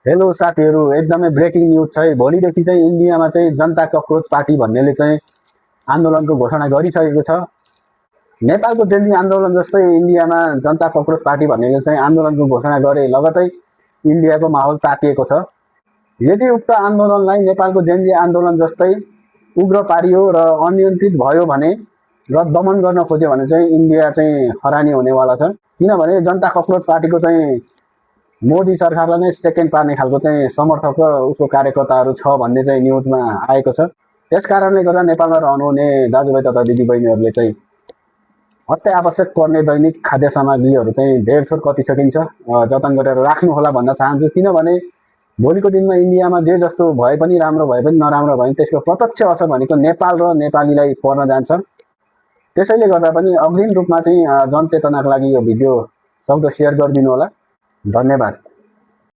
Hello साथीहरू, एकदमै breaking news छ है। भोलिदेखि चाहिँ इन्डियामा चाहिँ जनता कक्रोच पार्टी भन्नेले चाहिँ आन्दोलनको घोषणा गरिसकेको छ। नेपालको जेन्जी आन्दोलन जस्तै इन्डियामा जनता कक्रोच पार्टी भन्नेले चाहिँ आन्दोलनको घोषणा गरे लगतै इन्डियाको माहौल तातिएको छ। यदि उक्त आन्दोलनलाई नेपालको जेन्जी आन्दोलन जस्तै उग्र पारियो र अनियन्त्रित भयो भने र दमन गर्न खोज्यो भने चाहिँ इन्डिया चाहिँ हरानी हुनेवाला छ। किनभने जनता कक्रोच पार्टीको चाहिँ मोदी सरकारलाई नै सेकेन्ड पार्ने खालको चाहिँ समर्थक र उसको कार्यकर्ताहरू छ भन्ने चाहिँ न्युजमा आएको छ। त्यस कारणले गर्दा नेपालमा रहनुहुने दाजुभाइ तथा दिदीबहिनीहरूले चाहिँ अत्यावश्यक पर्ने दैनिक खाद्य सामग्रीहरू चाहिँ धेर थोर कति सकिन्छ जतन गरेर राख्नुहोला भन्न चाहन्छु। किनभने भोलिको दिनमा इन्डियामा जे जस्तो भए पनि राम्रो भए पनि नराम्रो भए पनि त्यसको प्रत्यक्ष असर भनेको नेपाल र नेपालीलाई पर्न जान्छ। त्यसैले गर्दा पनि अग्रिम रूपमा चाहिँ जनचेतनाको लागि यो भिडियो सक्दो सेयर गरिदिनु होला। धन्यवाद।